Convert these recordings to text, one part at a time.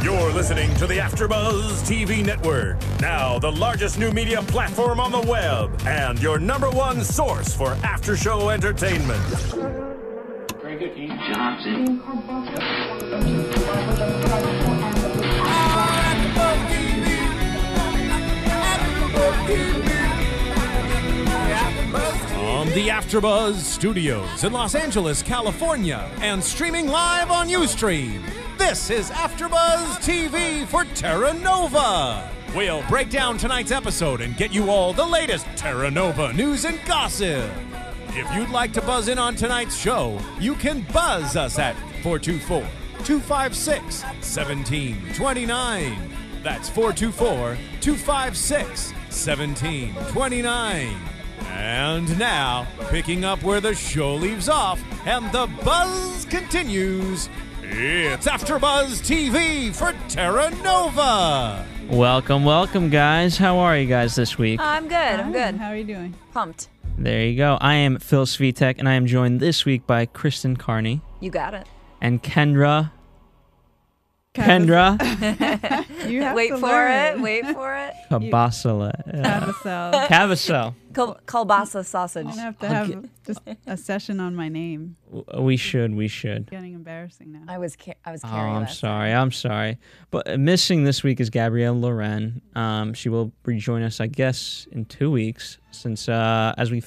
You're listening to the AFTERBUZZ TV Network, now the largest new media platform on the web, and your #1 source for after-show entertainment. Very good, Dean Johnson. From the AFTERBUZZ Studios in Los Angeles, California, and streaming live on Ustream, this is AFTERBUZZ TV for Terra Nova. We'll break down tonight's episode and get you all the latest Terra Nova news and gossip. If you'd like to buzz in on tonight's show, you can buzz us at 424-256-1729. That's 424-256-1729. And now, picking up where the show leaves off and the buzz continues, it's AFTERBUZZ TV for Terra Nova. Welcome, welcome, guys. How are you guys this week? I'm good. I'm good. How are you doing? Pumped. There you go. I am Phil Svitek, and I am joined this week by Kristen, Carney, You got it. and Kendra. Kendra. You have Wait to for learn it. Wait for it. Kabasele. Kabasele. Kabasele. Kielbasa sausage. I'm gonna have to have just a session on my name. We should. Getting embarrassing now. I was carrying. Oh, I'm sorry. I'm sorry. But missing this week is Gabrielle Loren. She will rejoin us, I guess, in 2 weeks, since as we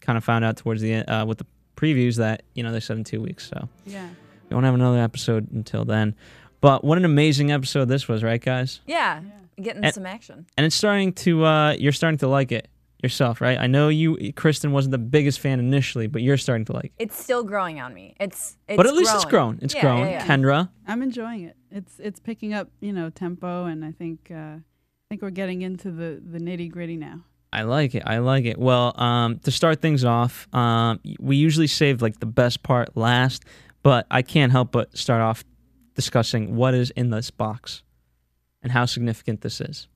kind of found out towards the end with the previews that they said in 2 weeks. So Yeah. we won't have another episode until then. But what an amazing episode this was, right, guys? Yeah. Getting some action. And it's starting to, you're starting to like it yourself, right? I know you, Kristen, wasn't the biggest fan initially, but you're starting to like it. It's still growing on me. It's but at least it's grown. It's grown. Yeah. Kendra? I'm enjoying it. It's picking up, tempo, and I think we're getting into the nitty gritty now. I like it. I like it. Well, to start things off, we usually save like the best part last, but I can't help but start off discussing what is in this box and how significant this is.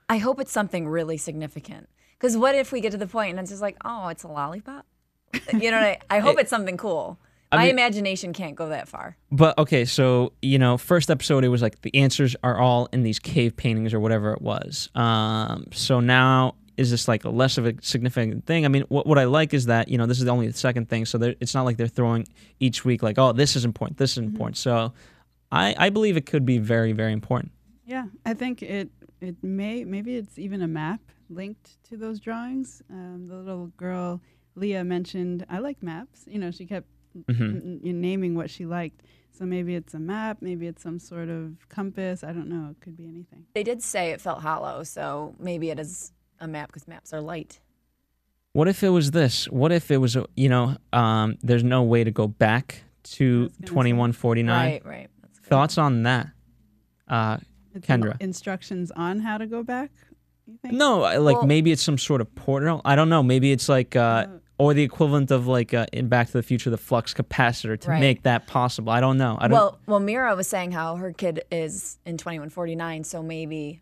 I hope it's something really significant. Because what if we get to the point and it's just like, oh, it's a lollipop? I hope it's something cool. My imagination can't go that far. But, okay, so, first episode, it was like the answers are all in these cave paintings or whatever it was. So now, is this like a less of a significant thing? I mean, what I like is that, this is only the second thing, so it's not like they're throwing each week like, oh, this is important, this is important. So I believe it could be very, very important. Yeah, I think maybe it's even a map linked to those drawings. The little girl, Leah, mentioned, I like maps. She kept naming what she liked. So maybe it's a map, maybe it's some sort of compass. I don't know. It could be anything. They did say it felt hollow, so maybe it is a map because maps are light. What if it was this? What if it was, there's no way to go back to 2149? Right. That's good. Thoughts on that, Kendra? Instructions on how to go back, you think? No, maybe it's some sort of portal. I don't know. Maybe it's like, or the equivalent of like in Back to the Future, the flux capacitor to make that possible. I don't know. Well, Mira was saying how her kid is in 2149, so maybe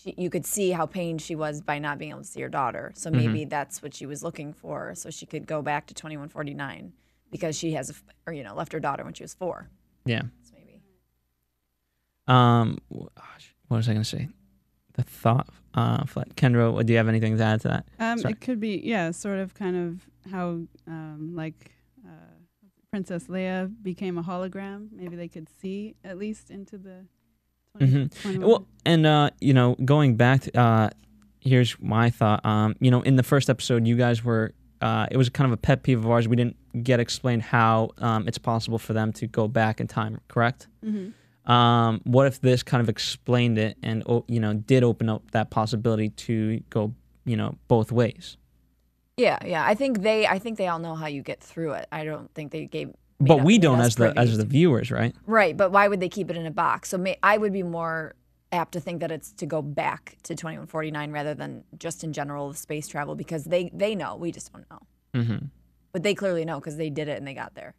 you could see how pained she was by not being able to see her daughter. So maybe that's what she was looking for, so she could go back to 2149 because she has, left her daughter when she was 4. Yeah. So maybe. What was I going to say? The thought, Kendra, do you have anything to add to that? It could be, sort of kind of how, Princess Leia became a hologram. Maybe they could see at least into the 21. Well, and, going back, here's my thought. In the first episode, you guys were, it was kind of a pet peeve of ours. We didn't get explained how it's possible for them to go back in time, correct? What if this kind of explained it and did open up that possibility to go both ways? Yeah. I think they all know how you get through it. I don't think they gave. But we don't as the viewers, right? Right, but why would they keep it in a box? So I would be more apt to think that it's to go back to 2149 rather than just in general space travel because they know, we just don't know. But they clearly know because they did it and they got there.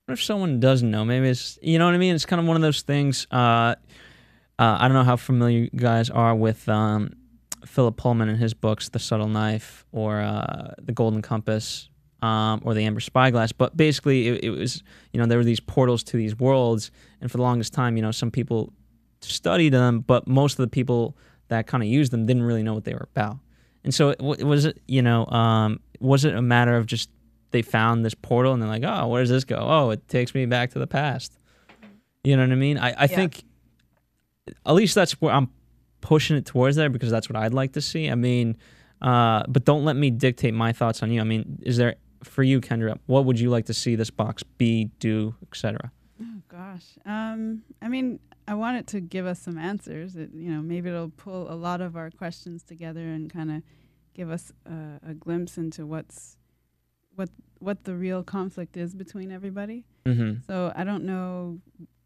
What if someone doesn't know? Maybe it's, you know what I mean? It's kind of one of those things. I don't know how familiar you guys are with Philip Pullman and his books, The Subtle Knife or The Golden Compass or The Amber Spyglass. But basically, it was, there were these portals to these worlds. And for the longest time, some people studied them, but most of the people that kind of used them didn't really know what they were about. And so was it a matter of just they found this portal and they're like, oh, where does this go? Oh, it takes me back to the past. You know what I mean? I think at least that's where I'm pushing it towards there, because that's what I'd like to see. I mean, but don't let me dictate my thoughts on you. I mean, is there, for you, Kendra, what would you like to see this box be, do, etc.? Oh gosh. I mean, I want it to give us some answers. Maybe it'll pull a lot of our questions together and kind of give us a glimpse into what the real conflict is between everybody. Mm-hmm. So I don't know,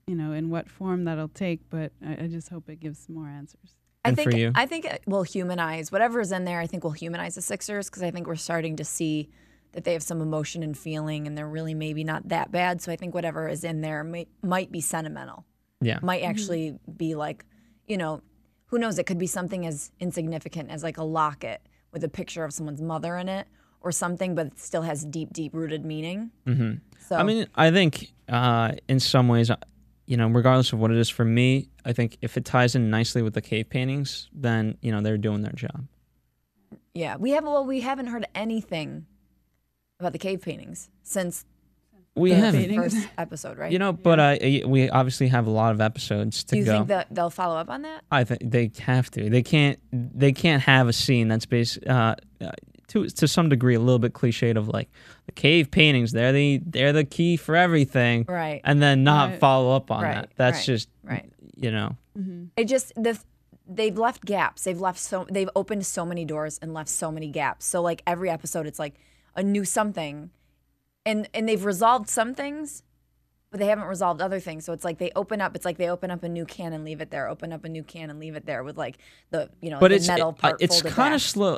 in what form that'll take, but I just hope it gives more answers. I And for you? think it will humanize whatever's in there. I think will humanize the Sixers, because I think we're starting to see that they have some emotion and feeling, and they're really maybe not that bad. So I think whatever is in there might be sentimental. Yeah. Might actually be like, who knows? It could be something as insignificant as like a locket with a picture of someone's mother in it or something, but it still has deep, deep rooted meaning. Mm-hmm. So I mean, I think in some ways, regardless of what it is for me, I think if it ties in nicely with the cave paintings, then, they're doing their job. yeah, we haven't heard anything about the cave paintings since We the haven't. first episode, right? But we obviously have a lot of episodes to Do you go. think that they'll follow up on that? I think they have to. They can't have a scene that's based to some degree a little bit cliched of like the cave paintings. They're the key for everything, Right. and then not Right. follow up on Right, that. That's right, just right. Mm-hmm. It just they've left gaps. They've opened so many doors and left so many gaps. So like every episode, it's like a new something, and they've resolved some things, but they haven't resolved other things. So it's like they open up. It's like they open up a new can and leave it there. Open up a new can and leave it there with like the But the metal part. it's folded kind back. of slow.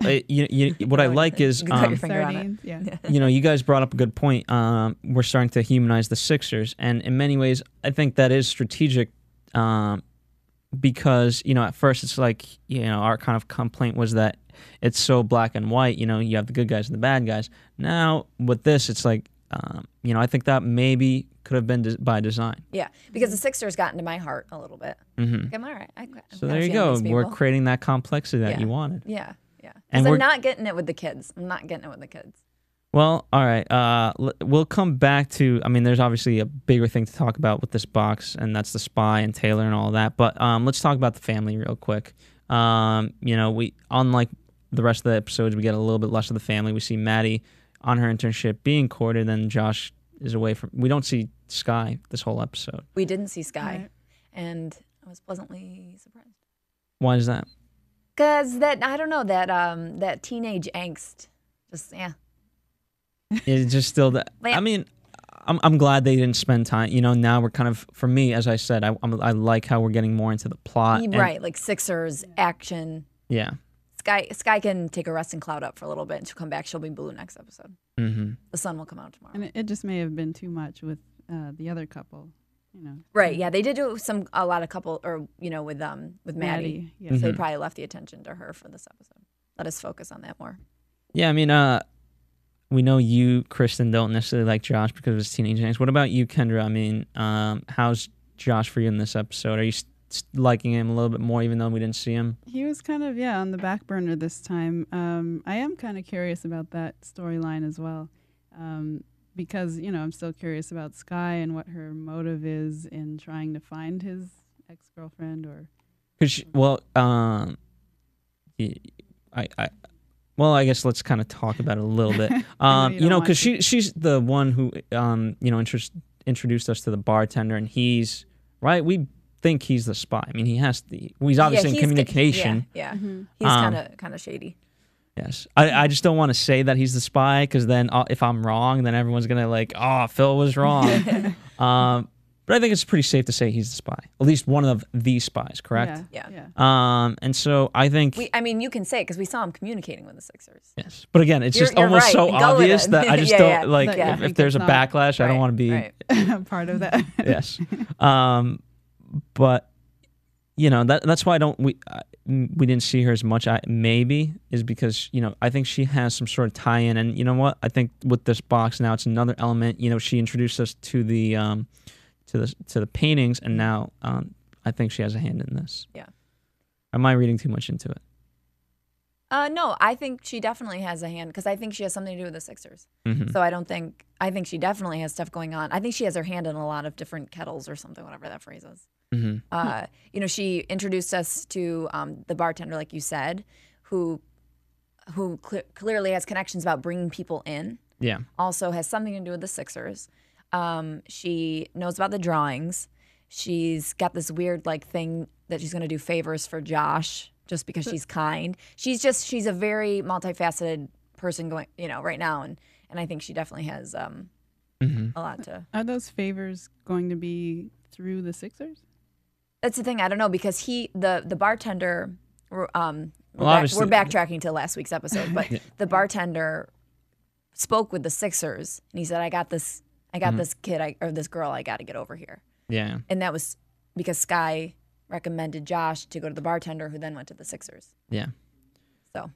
What I like is You can cut your finger on it. Sardines, yeah. you guys brought up a good point. We're starting to humanize the Sixers, and in many ways, I think that is strategic, because at first it's like our kind of complaint was that it's so black and white. You have the good guys and the bad guys. Now with this, it's like I think that maybe could have been by design. Yeah, because the Sixers got into my heart a little bit. Mm-hmm. Like, I'm all right. I'm So kinda there you feeling go. these We're people. creating that complexity that Yeah. you wanted. Yeah, yeah. And Because I'm we're- not getting it with the kids. Well, all right. We'll come back to. I mean, there's obviously a bigger thing to talk about with this box, and that's the spy and Taylor and all that. But let's talk about the family real quick. We unlike the rest of the episodes, we get a little bit less of the family. We see Maddy on her internship being courted, and Josh is away from. We don't see Sky this whole episode. We didn't see Sky, Right. and I was pleasantly surprised. Why is that? Cause that teenage angst, just It's just still that. Yeah. I mean, I'm glad they didn't spend time. Now we're kind of, for me, as I said, I like how we're getting more into the plot. and- right, like Sixers action. Yeah. Sky can take a resting cloud up for a little bit, and she'll come back. She'll be blue next episode. Mm-hmm. The sun will come out tomorrow. And it just may have been too much with the other couple, Right, yeah, they did do a lot of couple, or with Maddy. Yeah. So they Mhm. probably left the attention to her for this episode. Let us focus on that more. Yeah, I mean, we know you, Kristen, don't necessarily like Josh because of his teenage angst. What about you, Kendra? I mean, how's Josh for you in this episode? Are you liking him a little bit more, even though we didn't see him? He was kind of, on the back burner this time. I am kind of curious about that storyline as well, because, I'm still curious about Sky and what her motive is in trying to find his ex-girlfriend or... I guess let's kind of talk about it a little bit. know you don't want Because to. she's the one who, introduced us to the bartender, and he's, right, we think he's the spy. I mean, he's obviously in communication. Yeah, Mm-hmm. he's kind of shady. Yes. I just don't want to say that he's the spy, because then if I'm wrong, then everyone's going to like, oh, Phil was wrong. But I think it's pretty safe to say he's the spy. At least one of the spies, correct? Yeah. And so I think... You can say it because we saw him communicating with the Sixers. Yes. But again, it's just You're almost right. so Go with obvious it. that I just Yeah, don't, yeah. like, But yeah, I if think there's a it's not- backlash, I don't want to be... Right. part of that. Yes. But that's why we didn't see her as much. Maybe is because I think she has some sort of tie-in, and you know what? I think with this box now, it's another element. She introduced us to the to the paintings, and now I think she has a hand in this. Yeah. Am I reading too much into it? No, I think she definitely has a hand because I think she has something to do with the Sixers. Mm-hmm. So I think she definitely has stuff going on. I think she has her hand in a lot of different kettles or something, whatever that phrase is. Mm-hmm. You know, she introduced us to the bartender, like you said, who clearly has connections about bringing people in. Yeah. Also has something to do with the Sixers. She knows about the drawings. She's got this weird like thing that she's going to do favors for Josh just because she's kind. She's a very multifaceted person going, you know, right now. And I think she definitely has a lot to. Are those favors going to be through the Sixers? That's the thing. I don't know because the bartender, we're backtracking to last week's episode, but the bartender spoke with the Sixers and he said, I got this kid or this girl I got to get over here. Yeah. And that was because Sky recommended Josh to go to the bartender who then went to the Sixers. Yeah. So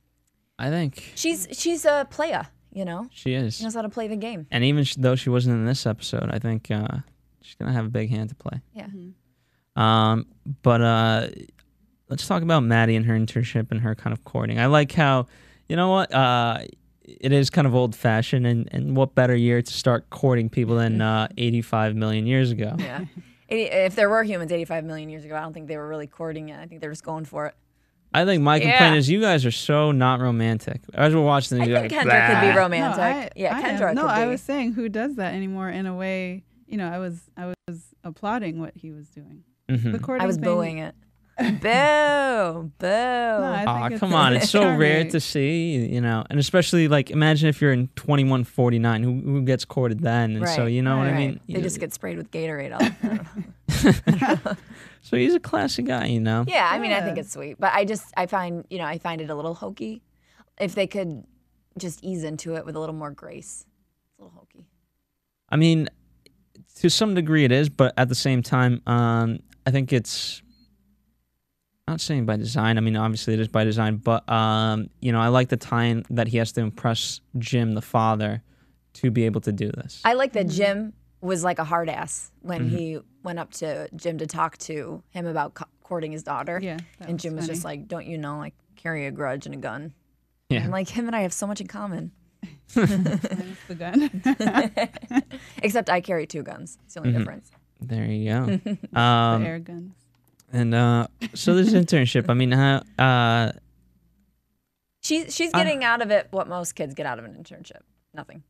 I think she's a playa, you know? she is. She knows how to play the game. And even though she wasn't in this episode, I think she's going to have a big hand to play. Yeah. But let's talk about Maddy and her internship and her kind of courting. I like how, you know what, it is kind of old-fashioned, and what better year to start courting people than 85 million years ago. Yeah. If there were humans 85 million years ago, I don't think they were really courting it. I think they're just going for it. I think my complaint is you guys are so not romantic. As we're watching this, I think Kendra could be romantic. No, Kendra could be. No, I was saying who does that anymore in a way, you know, I was applauding what he was doing. The courting I was thing, booing it. Boo, boo. No, come on. It's so charming. rare to see, you know, and especially like imagine if you're in 2149, who gets courted then? And so, you know what I mean? They just get sprayed with Gatorade all. So he's a classy guy, you know? Yeah, I mean, I think it's sweet. But I find it a little hokey. If they could just ease into it with a little more grace. It's a little hokey. I mean, to some degree it is, but at the same time, I think it's not saying by design. I mean, obviously it is by design, but you know, I like the time that he has to impress Jim, the father, to be able to do this. I like that Jim was like a hard ass when he went up to Jim to talk to him about courting his daughter. Yeah, and Jim was just like, "Don't you know, like carry a grudge and a gun." Yeah, and like him and I have so much in common. Minus the gun. Except I carry 2 guns. It's the only difference. There you go. The air guns. And so this internship, I mean, she's getting out of it what most kids get out of an internship. Nothing.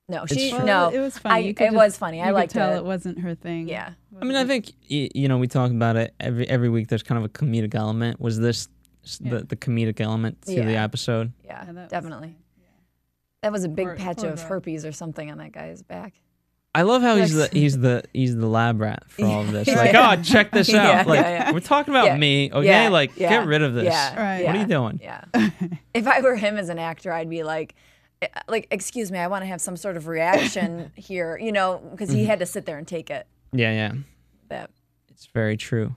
No, Well, it was funny. It was funny. I liked could tell it. it wasn't her thing. Yeah. I mean, I think you know we talk about it every week. There's kind of a comedic element. Was this the comedic element to the episode? Yeah, that definitely. was- That was a big Poor patch of guy. herpes or something on that guy's back. I love how he's the lab rat for all of this. Like, oh, check this out. Like, we're talking about me, okay? Yeah, like, yeah, get rid of this. Yeah, Right. What are you doing? Yeah. If I were him as an actor, I'd be like, excuse me, I want to have some sort of reaction here, you know, because he had to sit there and take it. Yeah. But It's very true.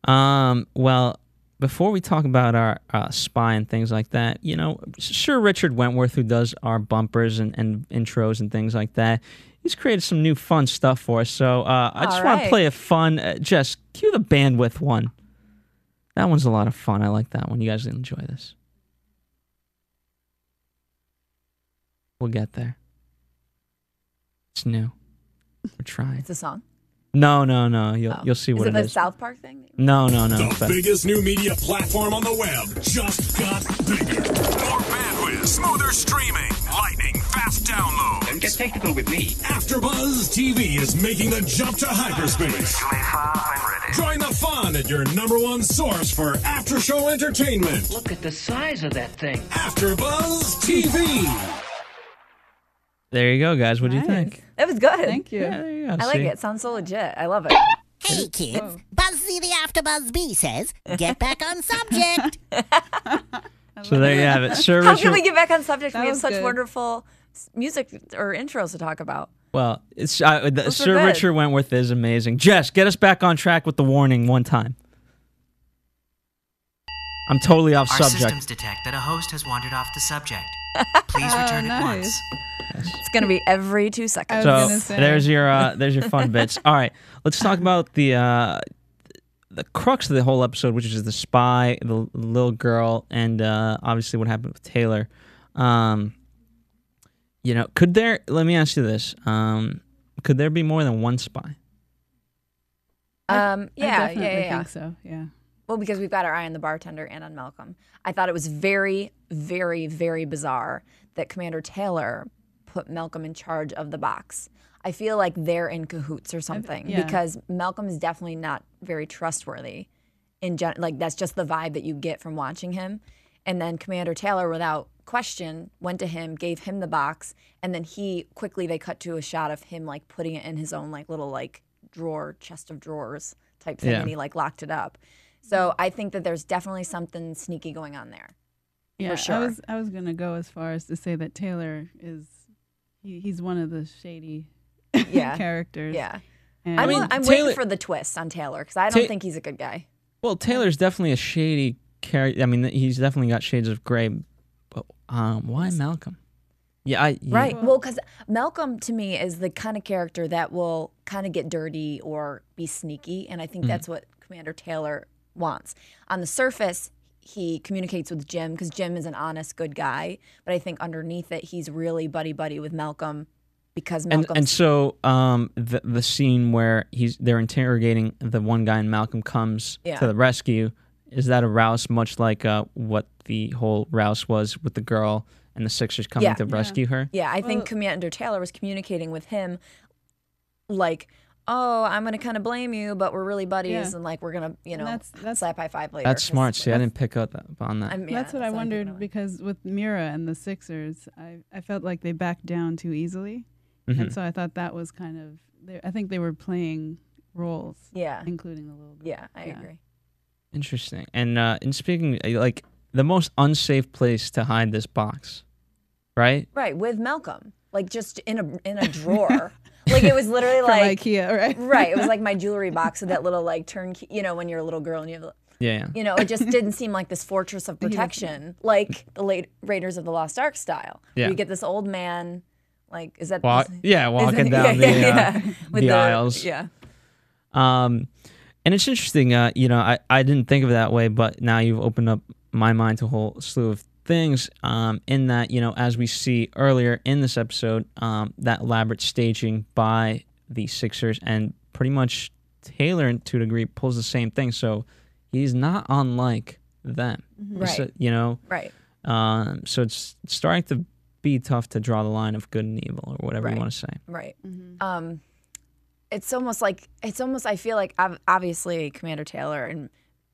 Well, before we talk about our spy and things like that, you know, sure, Richard Wentworth, who does our bumpers and intros and things like that, he's created some new fun stuff for us. So I just want to play a fun, Jess, cue the bandwidth one. That one's a lot of fun. I like that one. You guys will enjoy this. We'll get there. It's new. We're trying. it's a song. No. You'll see what Is it it the is. South Park thing? No. The biggest new media platform on the web just got bigger. More bandwidth, smoother streaming, lightning fast download. Don't get technical with me. AfterBuzz TV is making the jump to hyperspace. Join the fun at your #1 source for after-show entertainment. Look at the size of that thing. AfterBuzz TV. There you go, guys. What do you Nice. think? That was good. Thank you. Yeah, there you go. I like See? it. It sounds so legit. I love it. Hey kids, Buzzy the AfterBuzz Bee says, get back on subject. So there you have it. Sir How Richard. can we get back on subject? That We have was such good. wonderful music or intros to talk about. Well, it's were Sir good. Richard Wentworth is amazing. Jess, get us back on track with the warning one time. I'm totally off Our subject. systems detect that a host has wandered off the subject. Please return at nice. once. It's going to be every 2 seconds. I was So gonna say. there's your fun bits. All right, let's talk about the the crux of the whole episode, which is the spy, the little girl, and obviously what happened with Taylor. You know, could there? Let me ask you this: could there be more than one spy? I definitely think so. Yeah. Well, because we've got our eye on the bartender and on Malcolm. I thought it was very, very, very bizarre that Commander Taylor put Malcolm in charge of the box. I feel like they're in cahoots or something because Malcolm is definitely not very trustworthy. Like that's just the vibe that you get from watching him. And then Commander Taylor, without question, went to him, gave him the box, and then they cut to a shot of him like putting it in his own like little like drawer, chest of drawers type thing, and he like locked it up. So I think that there's definitely something sneaky going on there. Yeah, for sure. I was gonna go as far as to say that Taylor is he's one of the shady characters. Yeah, and I'm waiting for the twist on Taylor because I don't think he's a good guy. Well, Taylor's definitely a shady character. I mean, he's definitely got shades of gray. But why Malcolm? Right. Well, because Malcolm to me is the kind of character that will kind of get dirty or be sneaky, and I think that's what Commander Taylor wants. On the surface, he communicates with Jim because Jim is an honest, good guy, but I think underneath it, he's really buddy-buddy with Malcolm because Malcolm. And so the scene where they're interrogating the one guy and Malcolm comes to the rescue, is that a rouse much like what the whole rouse was with the girl and the Sixers coming to rescue her? Yeah, I think Commander Taylor was communicating with him like, oh, I'm going to kind of blame you, but we're really buddies, and like we're going to, that's slap high five later. That's smart. See, I didn't pick up on that. That's what I wondered because with Mira and the Sixers, I felt like they backed down too easily. And so I thought that was kind of, I think they were playing roles, including a little bit. Yeah, I agree. Interesting. And speaking, like, the most unsafe place to hide this box, right? Right, with Malcolm. Like, just in a drawer. Like, it was literally like... From IKEA, right? Right, it was like my jewelry box with that little, like, turnkey, you know, when you're a little girl and you have... You know, it just didn't seem like this fortress of protection, like the late Raiders of the Lost Ark style. Yeah. You get this old man, like, is that... walking down the aisles. Yeah. And it's interesting, you know, I didn't think of it that way, but now you've opened up my mind to a whole slew of things in that, you know, as we see earlier in this episode, that elaborate staging by the Sixers, and pretty much Taylor, to a degree, pulls the same thing. So he's not unlike them. Right. So, you know? Right. So it's starting to be tough to draw the line of good and evil or whatever you want to say. Right. It's almost I feel like obviously Commander Taylor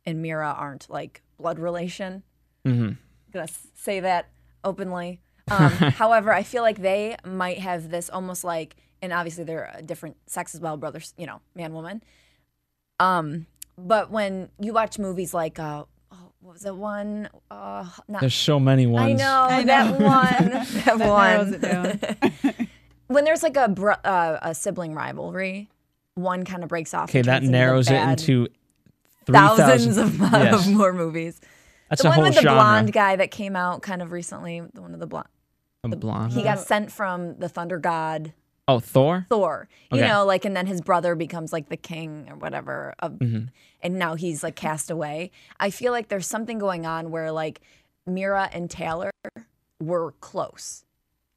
and Mira aren't like blood relation. I'm gonna say that openly. However, I feel like they might have this almost like, and obviously they're a different sex as well, brothers, you know, man, woman. But when you watch movies like, what was it one? There's so many ones. I know. That one. That one. When there's like a sibling rivalry, one kind of breaks off. Okay, that narrows it into 3,000 of more movies. That's the a one whole with the genre. blonde guy that came out kind of recently. The one with the blonde. Blonde. He got sent from the thunder god. Oh, Thor? Thor. You know, like, and then his brother becomes like the king or whatever. And now he's like cast away. I feel like there's something going on where like Mira and Taylor were close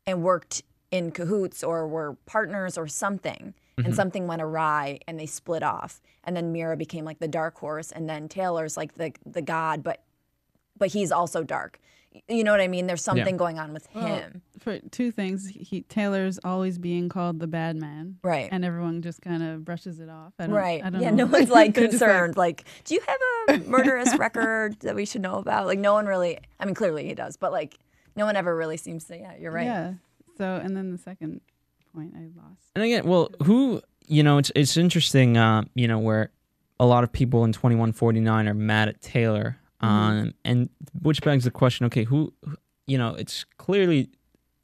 and worked in cahoots or were partners or something. And something went awry and they split off. And then Mira became like the dark horse. And then Taylor's like the god, but he's also dark. You know what I mean? There's something going on with him. For two things, Taylor's always being called the bad man, right? And everyone just kind of brushes it off. I don't know. No one's like concerned. Like, do you have a murderous record that we should know about? Like, no one really. I mean, clearly he does, but like, no one ever really seems to. Yeah, you're right. Yeah. So, and then the second point I lost. And again, well, you know, it's interesting, you know, where a lot of people in 2149 are mad at Taylor. And which begs the question, okay, who, you know, it's clearly,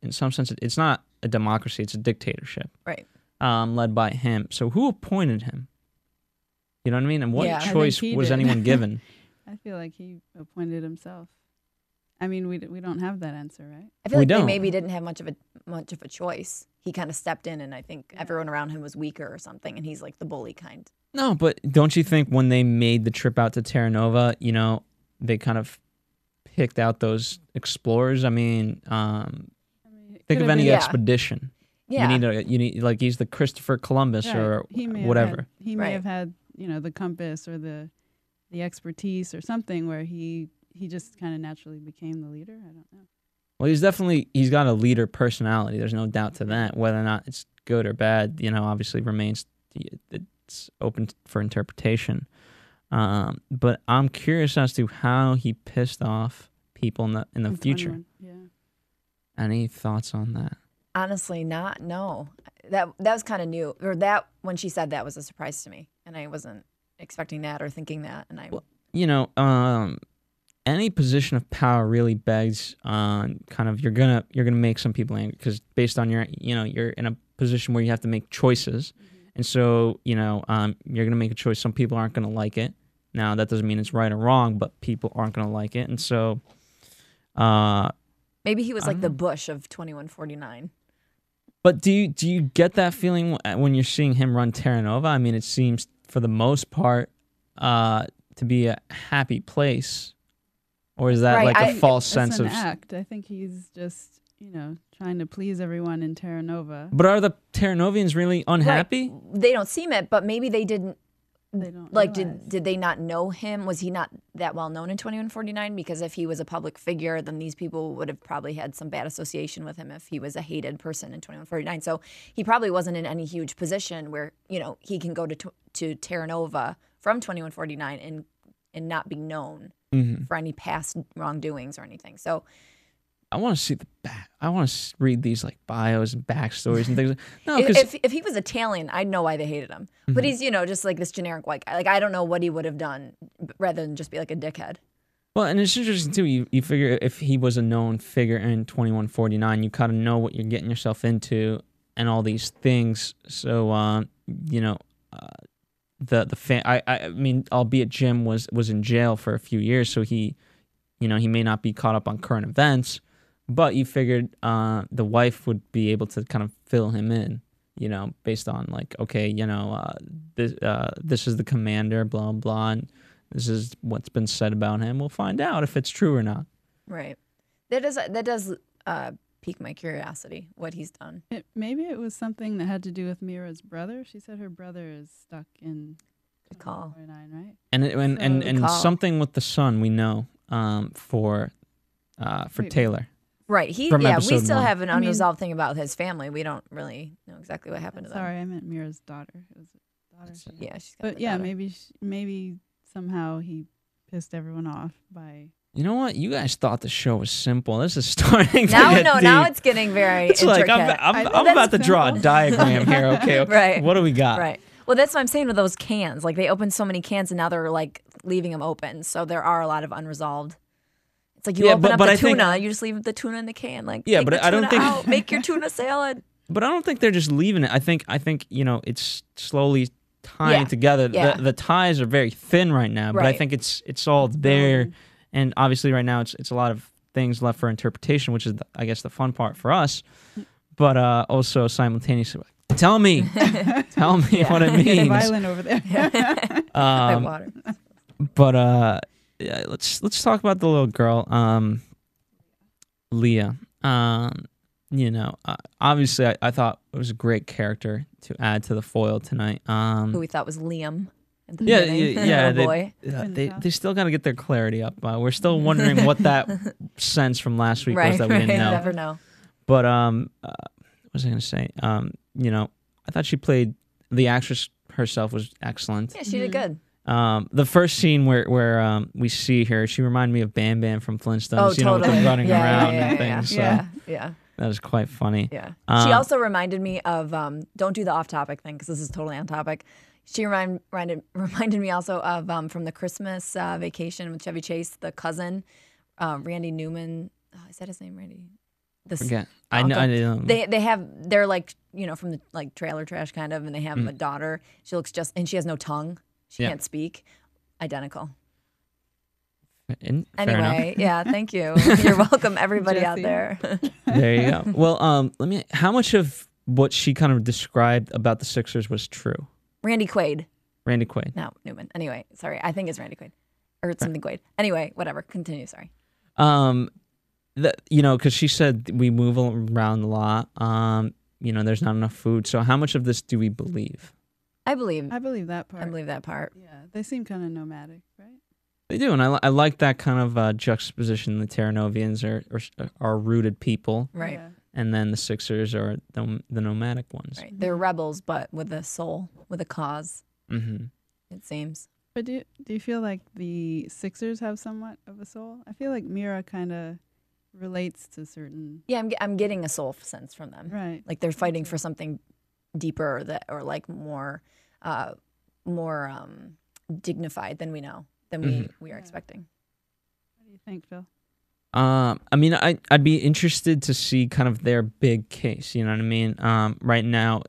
in some sense, it's not a democracy, it's a dictatorship. Right. Led by him. So who appointed him? You know what I mean? And what choice was anyone given? I feel like he appointed himself. I mean, we don't have that answer, right? I feel We like they don't. maybe didn't have much of a choice. He kind of stepped in, and I think everyone around him was weaker or something, and he's like the bully kind. No, but don't you think when they made the trip out to Terra Nova, you know, they kind of picked out those explorers? I mean, think of any expedition. Yeah. You need like he's the Christopher Columbus or whatever. He may have had, you know, the compass or the expertise or something where he just kind of naturally became the leader. I don't know. Well, he's got a leader personality. There's no doubt to that. Whether or not it's good or bad, you know, obviously remains, it's open for interpretation. But I'm curious as to how he pissed off people in the future. 21, yeah. Any thoughts on that? Honestly, no. That was kind of new, or that when she said that was a surprise to me, and I wasn't expecting that or thinking that. And I, Well, you know, any position of power really begs on kind of you're gonna make some people angry because based on you're in a position where you have to make choices, and so you know you're gonna make a choice. Some people aren't gonna like it. Now that doesn't mean it's right or wrong, but people aren't gonna like it, and so maybe he was like the Bush of 2149. But do you get that feeling when you're seeing him run Terra Nova? I mean, it seems for the most part to be a happy place, or is that like a false sense of act? I think he's just, you know, trying to please everyone in Terra Nova. But are the Terra Novians really unhappy? Right. They don't seem it, but maybe they didn't. They don't Like, realize. did they not know him? Was he not that well known in 2149? Because if he was a public figure, then these people would have probably had some bad association with him if he was a hated person in 2149. So he probably wasn't in any huge position where, you know, he can go to Terra Nova from 2149 and not be known for any past wrongdoings or anything. So I want to see the back. I want to read these like bios and backstories and things. No, if he was Italian, I'd know why they hated him. But he's, you know, just like this generic white guy. Like, I don't know what he would have done rather than just be like a dickhead. well, and it's interesting too. You figure if he was a known figure in 2149, you kind of know what you're getting yourself into and all these things. So you know, I mean, albeit Jim was in jail for a few years, so he may not be caught up on current events. But you figured the wife would be able to kind of fill him in, you know, based on like, okay, you know, this is the commander, blah, blah, and this is what's been said about him. We'll find out if it's true or not. Right. That does pique my curiosity, what he's done. Maybe it was something that had to do with Mira's brother. She said her brother is stuck in Good call. 49, right? And something with the son we know for Taylor. Right. We episode still 1. have an unresolved thing about his family. We don't really know exactly what happened to them. Sorry, I meant Mira's daughter. It was a daughter. Yeah, she's got But a yeah, daughter. maybe somehow he pissed everyone off by. You know what? You guys thought the show was simple. This is starting to Now, get no, deep. now it's getting very It's intricate. like I'm That's about to draw a simple. diagram here. Okay. Right. What do we got? Right. Well, that's what I'm saying with those cans. Like, they opened so many cans, and now they're like leaving them open. So there are a lot of unresolved. It's like you open up the tuna, you just leave the tuna in the can. Like, Yeah, take but the I don't tuna think- out, make your tuna salad. But I don't think they're just leaving it. I think you know it's slowly tying Yeah. together. Yeah. The ties are very thin right now, but I Right. think it's all there. And obviously, right now it's a lot of things left for interpretation, which is I guess the fun part for us. But also simultaneously, tell me what it Get means. violent over there. My water. But yeah, let's talk about the little girl, Leah. You know, obviously, I thought it was a great character to add to the foil tonight. Who we thought was Liam. At the Yeah, beginning. yeah. Little boy. They still got to get their clarity up. We're still wondering what that sense from last week was that we didn't know. Never know. But what was I going to say? You know, I thought she played the actress herself was excellent. Yeah, she did good. The first scene where we see her, she reminded me of Bam Bam from Flintstones. Oh, you know, with totally. them running Yeah, around yeah, and yeah, things. yeah. So Yeah. that was quite funny. Yeah. She also reminded me of don't do the off-topic thing because this is totally on topic. She reminded me also of from the Christmas Vacation with Chevy Chase, the cousin, Randy Newman. Oh, is that his name, Randy? Forget. I know. They're like, you know, from the like trailer trash kind of, and they have a daughter. She looks and she has no tongue. She can't speak. Identical. Anyway, yeah, thank you. You're welcome, everybody out there. There you go. Well, how much of what she kind of described about the Sixers was true? Randy Quaid. Randy Quaid. No, Newman. Anyway, sorry. I think it's Randy Quaid. Or it's something Quaid. Anyway, whatever. Continue, sorry. Because she said we move around a lot. There's not enough food. So how much of this do we believe? I believe that part. I believe that part. Yeah, they seem kind of nomadic, right? They do, and I like that kind of juxtaposition. The Terra Novians are rooted people. Right. Yeah. And then the Sixers are the nomadic ones. Right. They're rebels, but with a soul, with a cause. Mm-hmm. It seems. But do you feel like the Sixers have somewhat of a soul? I feel like Mira kind of relates to certain. Yeah, I'm getting a soul sense from them. Right. Like they're fighting for something deeper or like more dignified than we know, than we are expecting. What do you think, Phil? I'd be interested to see kind of their big case. You know what I mean? Right now,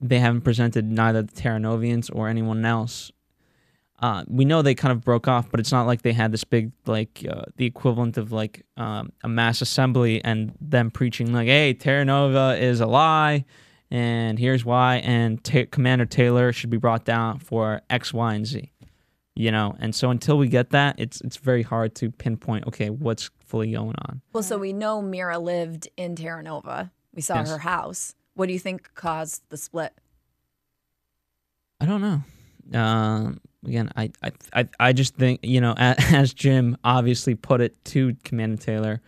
they haven't presented neither the Terra Novians or anyone else. We know they kind of broke off, but it's not like they had this big, the equivalent of a mass assembly and them preaching like, hey, Terra Nova is a lie, and here's why, and Commander Taylor should be brought down for X, Y, and Z. And so until we get that, it's very hard to pinpoint, okay, what's fully going on. Well, so we know Mira lived in Terra Nova. We saw her house. What do you think caused the split? I don't know. Again, I just think, as Jim obviously put it to Commander Taylor,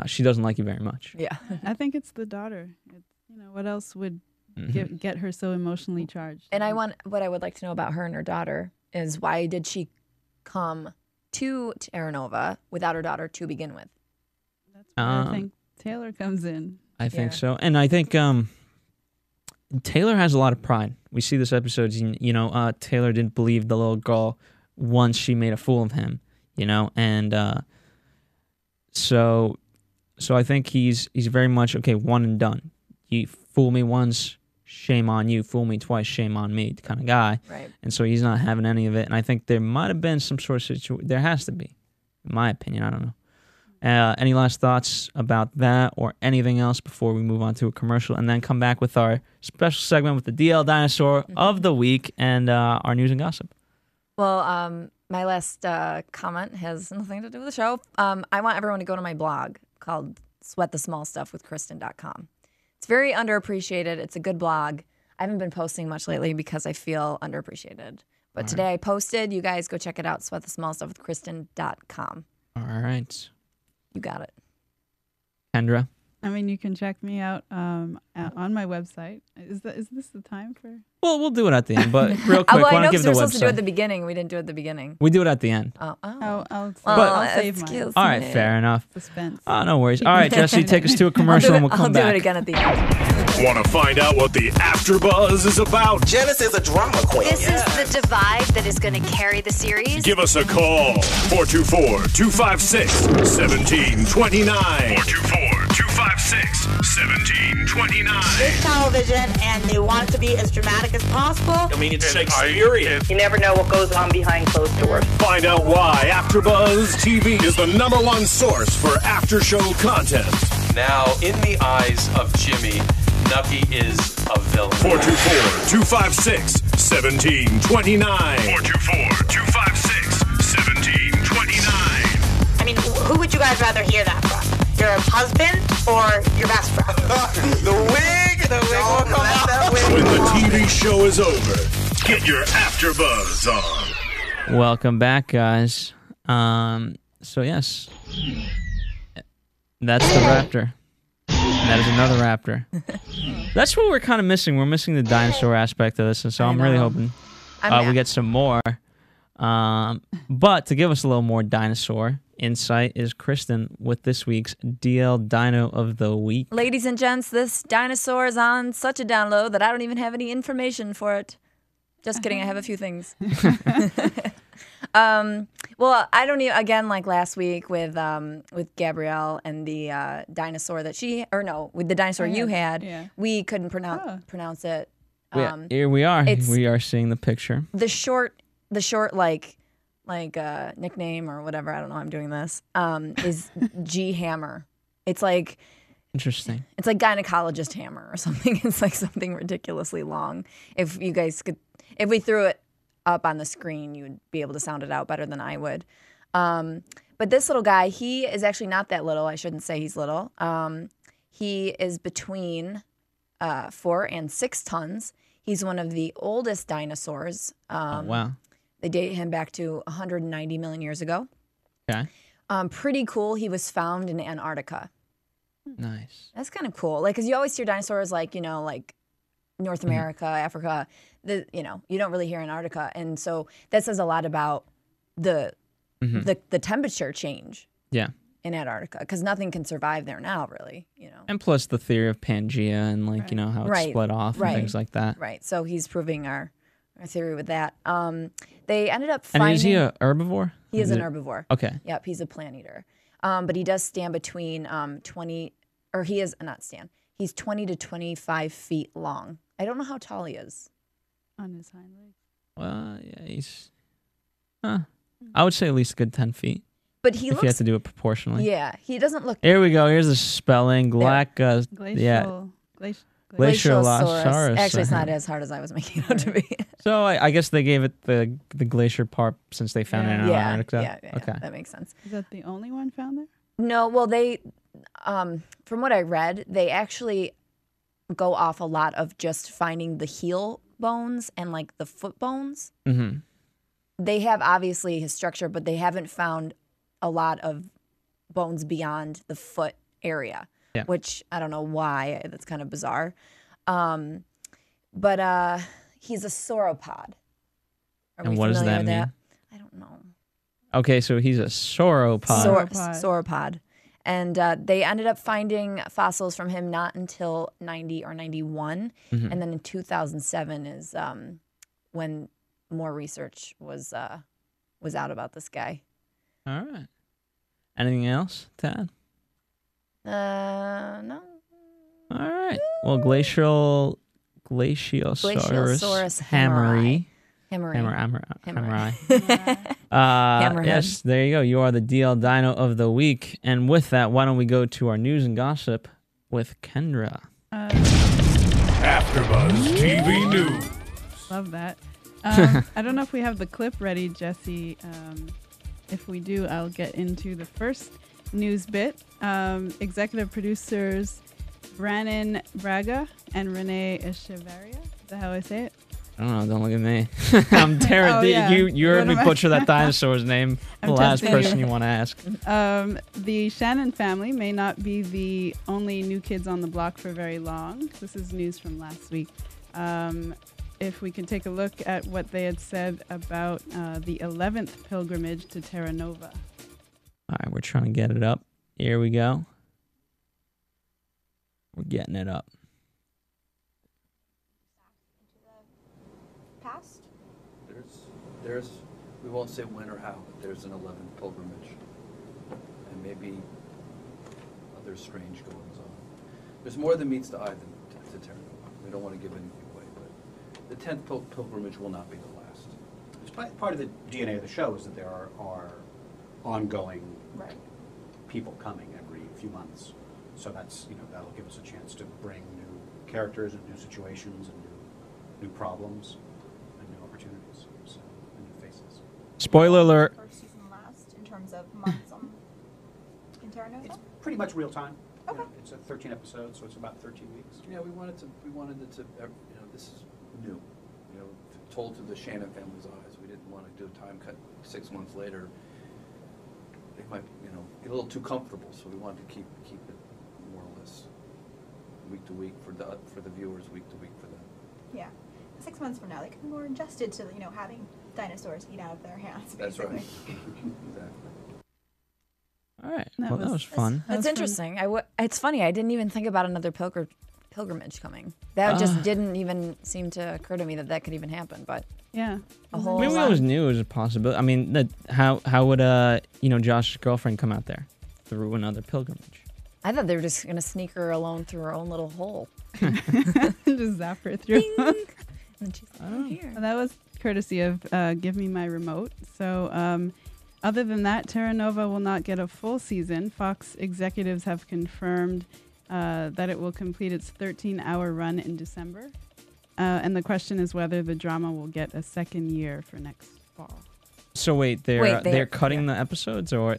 she doesn't like you very much. Yeah. I think it's the daughter. What else would get her so emotionally charged? And what I would like to know about her and her daughter is why did she come to Terra Nova without her daughter to begin with? That's where I think Taylor comes in. I think so. And I think Taylor has a lot of pride. We see this episode, Taylor didn't believe the little girl once she made a fool of him, and so I think he's very much, okay, one and done. You fool me once, shame on you. Fool me twice, shame on me kind of guy. Right. And so he's not having any of it. And I think there might have been some sort of situation. There has to be, in my opinion. I don't know. Any last thoughts about that or anything else before we move on to a commercial and then come back with our special segment with the DL Dinosaur of the week and our news and gossip? Well, my last comment has nothing to do with the show. I want everyone to go to my blog called sweatthesmallstuffwithkristen.com. It's very underappreciated. It's a good blog. I haven't been posting much lately because I feel underappreciated. But today I posted. You guys go check it out, sweatthesmallstuffwithkristen.com. All right. You got it. Kendra? You can check me out on my website. Is this the time for? Well, we'll do it at the end, but real quick, I want to give the we're website. supposed to do it at the beginning. We didn't do it at the beginning. We do it at the end. I'll save mine. All right, fair enough. Suspense. Oh, no worries. All right, Jesse, take us to a commercial and we'll come back. I'll do it again at the end. Want to find out what the AfterBuzz is about? Janice is a drama queen. This is the divide that is going to carry the series. Give us a call. 424-256-1729. 424-256-1729. It's television, and they want it to be as dramatic as possible. It's Shakespearean. You never know what goes on behind closed doors. Find out why AfterBuzz TV is the #1 source for after-show content. Now, in the eyes of Jimmy, Nucky is a villain. 424-256-1729. 424-256-1729. Who would you guys rather hear that from? Your husband or your best friend? The wig will come out. That wig. When the TV show is over, get your AfterBuzz on. Welcome back, guys. So yes, that's the raptor. And that is another raptor. That's what we're kind of missing. We're missing the dinosaur aspect of this, and so I'm really hoping we get some more. But to give us a little more dinosaur insight is Kristen with this week's DL Dino of the Week. Ladies and gents, this dinosaur is on such a download that I don't even have any information for it. Just kidding, I have a few things. Well, I don't even, again, like last week with Gabrielle and the dinosaur that with the dinosaur you had, we couldn't pronounce it. Here we are. We are seeing the picture. The short like nickname or whatever, I don't know how I'm doing this, is G Hammer. It's like Interesting. It's like gynecologist hammer or something. It's like something ridiculously long. If we threw it up on the screen, you would be able to sound it out better than I would. But this little guy, he is actually not that little. I shouldn't say he's little. He is between 4 and 6 tons. He's one of the oldest dinosaurs. Oh, wow. They date him back to 190 million years ago. Okay. Pretty cool. He was found in Antarctica. Nice. That's kind of cool. Like, because you always hear dinosaurs, like, you know, like North America, Africa. You know, you don't really hear Antarctica, and so that says a lot about the temperature change. Yeah. In Antarctica, because nothing can survive there now, really. You know. And plus the theory of Pangea and like you know how it's split off and things like that. Right. So he's proving our theory with that. They ended up finding. And is he a herbivore? He is an herbivore. Okay. Yep. He's a plant eater. But he does stand between 20, or he is not stand. He's 20 to 25 feet long. I don't know how tall he is. On his hind legs. Well, yeah, he's. I would say at least a good 10 feet. But he if looks. You have to do it proportionally. Yeah, he doesn't look. Here we go. Here's the spelling. Glacial. Glaciolosaurus. Actually, it's not as hard as I was making it out to be. So I guess they gave it the glacier part since they found it in Antarctica. Yeah, okay. That makes sense. Is that the only one found there? No, well, they, from what I read, they actually go off a lot of just finding the heel bones and like the foot bones. Mm-hmm. They have obviously his structure, but they haven't found a lot of bones beyond the foot area, which I don't know why. That's kind of bizarre. But he's a sauropod. And what does that mean? I don't know. Okay, so he's a sauropod. Sauropod. And they ended up finding fossils from him not until 90 or 91. Mm-hmm. And then in 2007 is when more research was out about this guy. All right. Anything else, Tad? No. All right. Well, Glaciosaurus hammeri. Yes, there you go. You are the DL Dino of the week. And with that, why don't we go to our news and gossip with Kendra? AfterBuzz TV News. Love that. I don't know if we have the clip ready, Jesse. If we do, I'll get into the first news bit. Executive producers Brannon Braga and Renee Echevarria. Is that how I say it? I don't know. Don't look at me. I'm terrible. You heard me butcher that dinosaur's name. The last person you want to ask. The Shannon family may not be the only new kids on the block for very long. This is news from last week. If we can take a look at what they had said about the 11th pilgrimage to Terra Nova. All right, we're trying to get it up. Here we go. We're getting it up. Past? There's we won't say when or how, but there's an 11th pilgrimage. And maybe other strange goings on. There's more than meets the eye to Terra Nova. We don't want to give anything away, but the 10th pilgrimage will not be the last. It's part of the DNA of the show is that there are ongoing people coming every few months. So that's, that'll give us a chance to bring new characters and new situations and new problems and new opportunities, and new faces. Spoiler alert. First season last in terms of months in Terra Nova? It's pretty much real time. Okay. It's a 13 episodes, so it's about 13 weeks. Yeah, we wanted it to, this is new. Told through the Shannon family's eyes. We didn't want to do a time cut 6 months later. They might, get a little too comfortable, so we wanted to keep it more or less week to week for the viewers, week to week for them. Yeah. 6 months from now, they could be more adjusted to, having dinosaurs eat out of their hands, basically. That's right. Exactly. All right. Well, that was fun. That's interesting. It's funny. I didn't even think about another pilgrimage coming. That just didn't even seem to occur to me that could even happen. But yeah, a whole. I mean, we always knew it was a possibility. I mean, how would Josh's girlfriend come out there through another pilgrimage? I thought they were just gonna sneak her alone through her own little hole. Just zap her through. And she's like, here. Well, that was courtesy of Give Me My Remote. So other than that, Terra Nova will not get a full season. Fox executives have confirmed that it will complete its 13-hour run in December. And the question is whether the drama will get a second year for next fall. So wait, they're cutting the episodes, or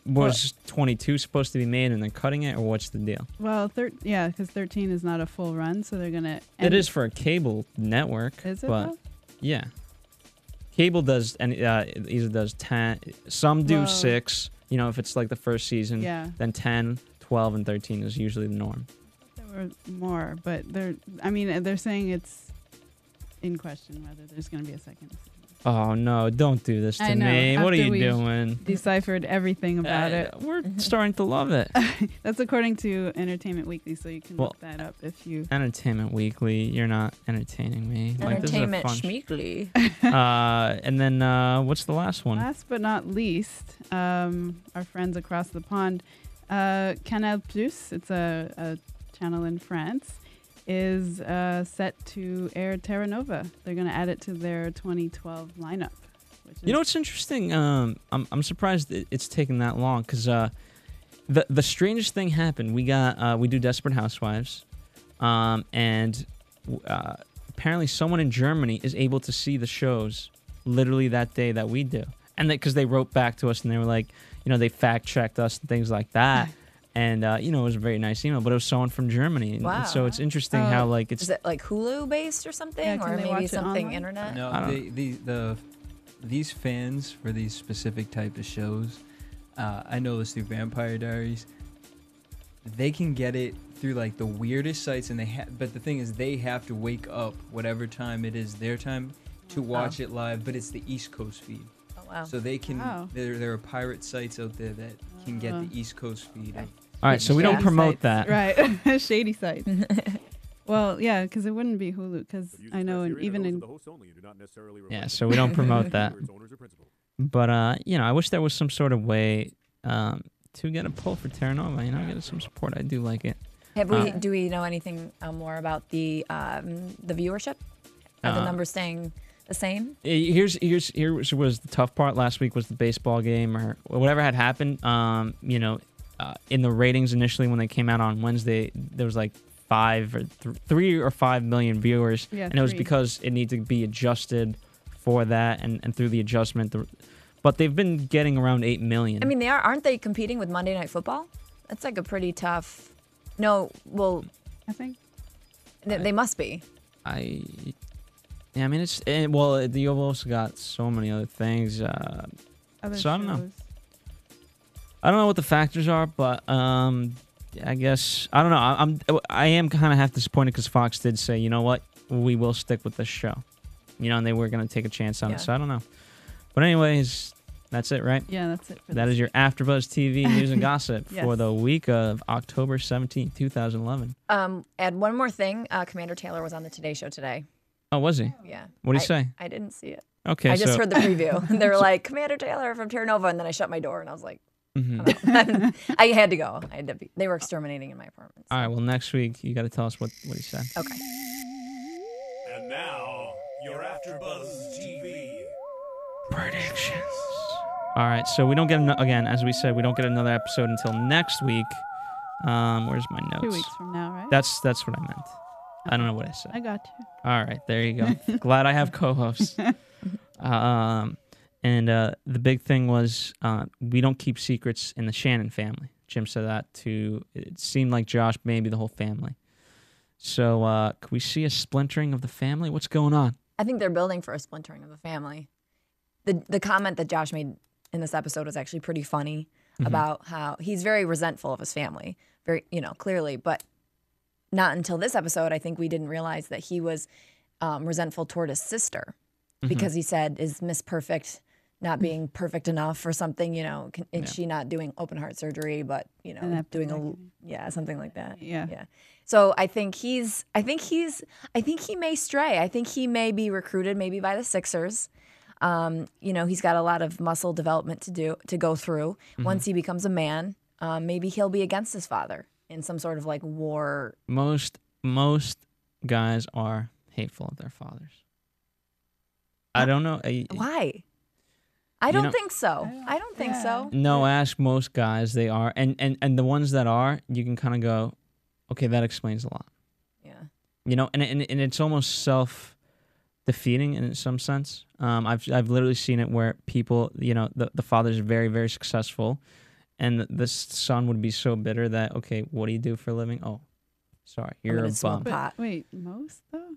was 22 supposed to be made and they're cutting it, or what's the deal? Well, because 13 is not a full run, so they're gonna. It is for a cable network. Is it? But though? yeah, cable does and either does 10. Some do 6. You know, if it's like the first season. Yeah. Then 10, 12, and 13 is usually the norm. There were more, but they're saying it's in question whether there's going to be a second season. Oh no! Don't do this to me. What are you doing? Deciphered everything about it. We're starting to love it. That's according to Entertainment Weekly, so you can look that up if you. Entertainment Weekly, you're not entertaining me. Entertainment Schmeekly. And then what's the last one? Last but not least, our friends across the pond, Canal Plus. It's a channel in France. Is set to air Terra Nova. They're going to add it to their 2012 lineup. You know what's interesting? I'm surprised it's taken that long because the strangest thing happened. We do Desperate Housewives, and apparently someone in Germany is able to see the shows literally that day that we do, and because they wrote back to us and they were like, they fact checked us and things like that. And, it was a very nice email, but it was someone from Germany. And, wow. and so it's interesting how, it's... Is it, Hulu based or something? Yeah, or maybe something internet? No, these fans for these specific type of shows, I know this through Vampire Diaries, they can get it through, the weirdest sites, and but the thing is, they have to wake up whatever time it is their time to watch it live, but it's the East Coast feed. Oh, wow. So they can... Wow. There are pirate sites out there that can get the East Coast feed. Okay. All right, so we don't promote that. Right. Shady sites. Well, yeah, because it wouldn't be Hulu, because I know even in... Yeah, so we don't promote that. But, I wish there was some sort of way to get a pull for Terra Nova, get some support. I do like it. Do we know anything more about the viewership? Are the numbers staying the same? Here was the tough part. Last week was the baseball game or whatever had happened. In the ratings initially when they came out on Wednesday, there was 3 or 5 million viewers, and it was because it needed to be adjusted for that, and through the adjustment, but they've been getting around 8 million. I mean, aren't they competing with Monday Night Football? That's a pretty tough. No, well, I think they must be. Yeah, I mean, you've also got so many other things. So I don't know. I don't know what the factors are, but I guess I don't know. I am kind of half disappointed because Fox did say, you know what, we will stick with this show, and they were going to take a chance on it. So I don't know. But anyways, that's it, right? Yeah, that's it. That is your AfterBuzz TV news and gossip for the week of October 17th, 2011. Add one more thing. Commander Taylor was on the Today Show today. Oh, was he? Yeah. What did he say? I didn't see it. Okay, I just heard the preview. They were like, Commander Taylor from Terra Nova, and then I shut my door, and I was like, I had to go. They were exterminating in my apartment. So. All right, well, next week, you got to tell us what he said. Okay. And now, your AfterBuzz TV predictions. All right, so we don't get, again, as we said, we don't get another episode until next week. Where's my notes? 2 weeks from now, right? That's what I meant. I don't know what I said. I got you. All right, there you go. Glad I have co-hosts. And the big thing was we don't keep secrets in the Shannon family. Jim said that it seemed like Josh, maybe the whole family. So could we see a splintering of the family? What's going on? I think they're building for a splintering of the family. The comment that Josh made in this episode was actually pretty funny about how he's very resentful of his family, very, clearly, but not until this episode, I think we didn't realize that he was resentful toward his sister because he said, is Miss Perfect not being perfect enough or something, is she not doing open heart surgery, but, doing something like that. Yeah. So I think he may stray. I think he may be recruited maybe by the Sixers. He's got a lot of muscle development to go through. Once he becomes a man, maybe he'll be against his father in some sort of war. Most guys are hateful of their fathers. I don't know. Why? I don't think so. I don't think so. No, ask most guys. They are, and the ones that are, you can kind of go, okay, that explains a lot. Yeah. You know, and it's almost self-defeating in some sense. I've literally seen it where people, you know, the father's very, very successful, and the son would be so bitter that, okay, what do you do for a living? Oh, sorry, you're a bum. Wait, most though?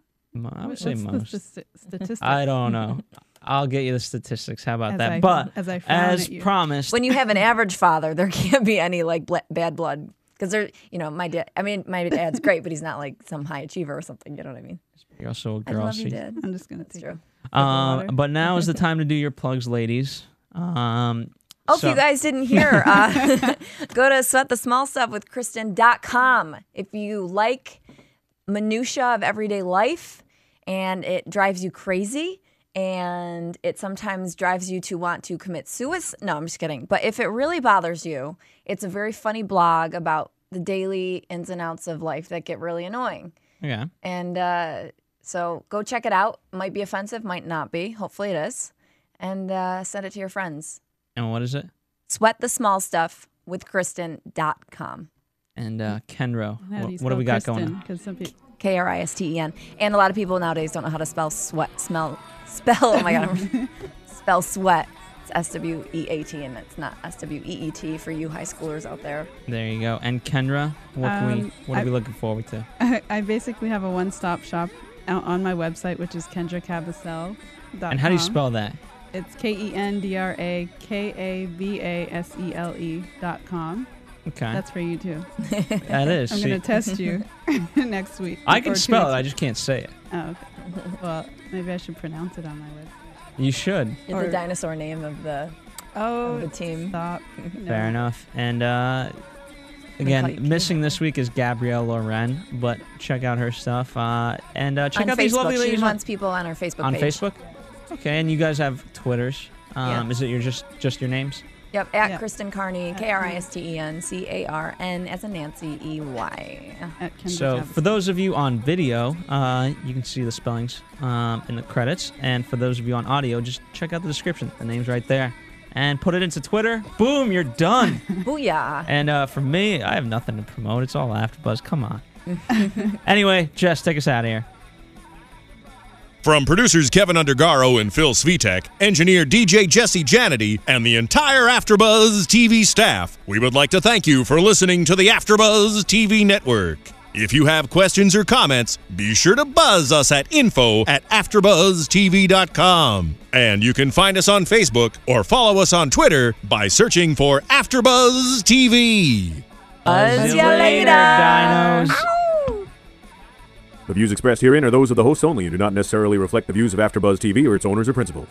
I would say most. Statistics? I don't know. I'll get you the statistics. How about that? As promised, when you have an average father, there can't be any like bad blood because there. You know, my dad. I mean, my dad's great, but he's not like some high achiever or something. You know what I mean? You're also a girl. I love you, Dad. I'm just gonna take true. But now is the time to do your plugs, ladies. If you guys didn't hear, go to sweatthesmallstuff.kristen.com. If you like minutia of everyday life and it drives you crazy and it sometimes drives you to want to commit suicide. No, I'm just kidding. But if it really bothers you, it's a very funny blog about the daily ins and outs of life that get really annoying. Yeah. And so go check it out. Might be offensive, might not be. Hopefully it is. And send it to your friends. And what is it? sweatthesmallstuff.kristen.com. And Kendra, what do we got going on? Kristen. And a lot of people nowadays don't know how to spell sweat. Oh my God. Spell sweat. It's S-W-E-A-T, and it's not S-W-E-E-T for you high schoolers out there. There you go. And Kendra, what are we looking forward to? I basically have a one-stop shop on my website, which is KendraKabasele.com. And how do you spell that? It's KendraKabasele.com. Okay. That's for you too. That is. I'm going to test you next week. I can spell it, I just can't say it. Oh, okay. Well, maybe I should pronounce it on my website. You should. Get the dinosaur name of the team. Stop. Fair enough. And again, missing this week is Gabrielle Loren, but check out her stuff. And check out these lovely ladies. She wants people on her Facebook page. On Facebook? Okay, and you guys have Twitters. Is it just your names? Yep, at Kristen Carney, KRISTEN, as in Nancy, EY. So for those of you on video, you can see the spellings in the credits. And for those of you on audio, just check out the description. The name's right there. And put it into Twitter. Boom, you're done. Booyah. And for me, I have nothing to promote. It's all AfterBuzz. Come on. Anyway, Jess, take us out of here. From producers Kevin Undergaro and Phil Svitek, engineer DJ Jesse Janity, and the entire AfterBuzz TV staff, we would like to thank you for listening to the AfterBuzz TV network. If you have questions or comments, be sure to buzz us at info@AfterBuzzTV.com. And you can find us on Facebook or follow us on Twitter by searching for AfterBuzz TV. Buzz you later, dinos. The views expressed herein are those of the hosts only and do not necessarily reflect the views of AfterBuzz TV or its owners or principals.